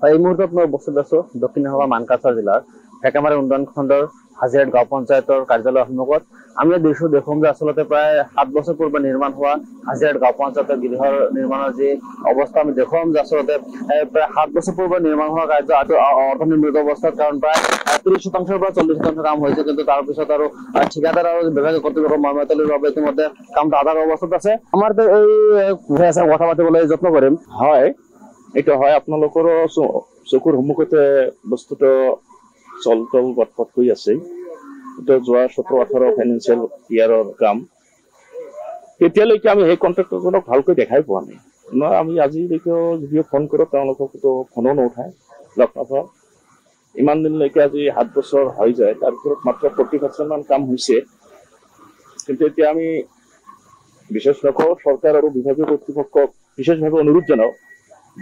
এই মুহূৰ্তত মই উপস্থিত আছো দক্ষিণ হাৱা মানকাছাৰ জিলাৰ ফেকামাৰী উন্নয়ন খণ্ডৰ হাজিৰাট গাঁও পঞ্চায়তৰ কাৰ্যালয়ৰ সন্মুখত আমি দেখোঁ যে আচলতে প্ৰায় 7 বছৰ পূৰ্বে নিৰ্মাণ হোৱা হাজিৰাট গাঁও পঞ্চায়তৰ গৃহৰ নিৰ্মাণৰ যি অৱস্থা আমি দেখুৱাম যে আচলতে প্ৰায় 7 বছৰ পূৰ্বে নিৰ্মাণ হোৱা কাৰ্য অৰ্থনিৰ্মিত অৱস্থাত কাৰণ প্ৰায় 30% পৰা 40% কাম হৈছে কিন্তু তাৰ পিছত আৰু ঠিকাদাৰ আৰু বিভাগীয় কৰ্তৃপক্ষৰ মৰমতেলিৰ বাবে ইতিমধ্যে কামটো আধাৰ অৱস্থাত আছে। আমাৰ এই কথা পাতিবলৈ যত্ন কৰিম। হয়, এইটো হয়, আপোনালোকৰো চকুৰ সন্মুখতে বস্তুটো চলতল বটপট হৈ আছে। এটা যোৱা 17-18 ফাইনেন্সিয়েল ইয়াৰৰ কাম। এতিয়ালৈকে আমি সেই কণ্ট্ৰেক্টৰজনক ভালকৈ দেখাই পোৱা নাই। আমি আজিলৈকে যদিও ফোন কৰোঁ তেওঁলোককতো ফোনো নুঠায়, লগ নাপাওঁ। ইমান দিনলৈকে আজি 7 বছৰ হৈ যায়, তাৰ ভিতৰত মাত্ৰ 40% কাম হৈছে। কিন্তু এতিয়া আমি বিশেষ নকওঁ, চৰকাৰ আৰু বিভাগীয় কৰ্তৃপক্ষক বিশেষভাৱে অনুৰোধ জনাওঁ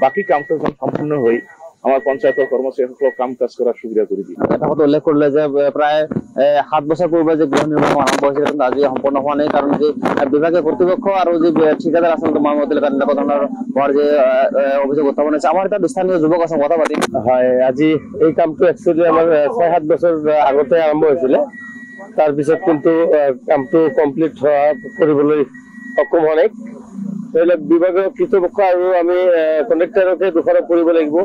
বাকী কামটো যেন সম্পূৰ্ণ হৈ আমাৰ পঞ্চায়তৰ কৰ্মচাৰীসকলক কাম কাজ কৰাৰ সুবিধা কৰি দিয়ে। এটা কথা উল্লেখ কৰিলে যে প্ৰায় 7 বছৰ পূৰ্বে যে গৃহ নিৰ্মাণ আৰম্ভ হৈছিল কিন্তু আজি সম্পূৰ্ণ হোৱা নাই কাৰণ যে বিভাগীয় কৰ্তৃপক্ষ আৰু যে ঠিকাদাৰ আচলতে মৰমতেলি এনেকুৱা ধৰণৰ যে অভিযোগ উত্থাপন হৈছে। আমাৰ এটা স্থানীয় যুৱক আছে, কথা পাতিম। হয়, আজি এই কামটো একচুৱেলি আমাৰ 6-7 বছৰ আগতে আৰম্ভ হৈছিলে। তাৰপিছত কিন্তু কামটো কমপ্লিট কৰিবলৈ সক্ষম হোৱা নাই। ধৰি লওক বিভাগীয় কৰ্তৃপক্ষ আৰু আমি কণ্ট্ৰেক্টৰকে দোষাৰোপ কৰিব লাগিব,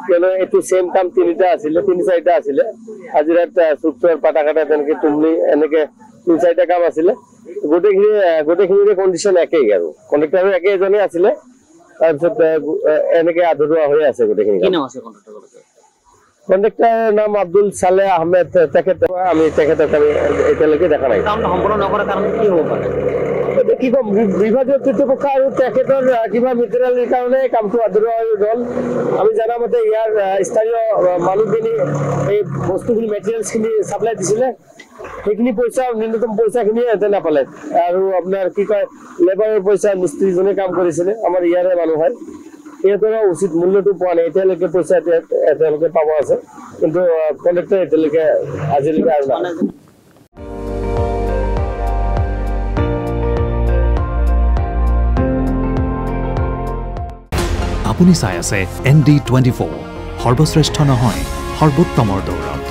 কিয়নো এইটো ছেম কাম 3-4টা আছিলে। হাজিৰাত চুকচৰ পাতা কাটা তেনেকে তুমলি এনেকে 3-4টা কাম আছিলে। গোটেইখিনিৰে কণ্ডিশ্যন একেই আৰু কণ্ট্ৰেক্টৰো একেজনে আছিলে। তাৰপিছত এনেকে আধৰুৱা হৈ আছে গোটেইখিনি। কণ্ট্ৰেক্টৰৰ নাম আব্দুল সালেহ আহমেদ। তেখেতক আমি এতিয়ালৈকে দেখা নাই। সম্পূৰ্ণ নকৰাৰ কাৰণ কি হ'ব পাৰে? কি কম, বিভাগীয় কৰ্তৃপক্ষ আৰু তেখেতৰ কিবা মেটেৰিয়েলৰ কাৰণে কামটো আধৰুৱা হৈ গ'ল। আমি জনামতে ইয়াৰ স্থানীয় মানুহখিনি এই বস্তুখিনি মেটেৰিয়েলছখিনি ছাপ্লাই দিছিলে, সেইখিনি পইচা ন্যূনতম পইচাখিনি সিহঁতে নাপালে। আৰু আপোনাৰ কি কয়, লেবাৰৰ পইচা মিস্ত্ৰীজনে কাম কৰিছিলে, আমাৰ ইয়াৰে মানুহ হয়, সিহঁতৰ উচিত মূল্যটো পোৱা নাই। এতিয়ালৈকে পইচা এতিয়ালৈকে পাব আছে, কিন্তু কণ্ট্ৰেক্টৰ এতিয়ালৈকে আজিলৈকে আৰু নাই। আপুনি চাই আছে ND24, সৰ্বশ্ৰেষ্ঠ নহয় সৰ্বোত্তমৰ দৌৰত।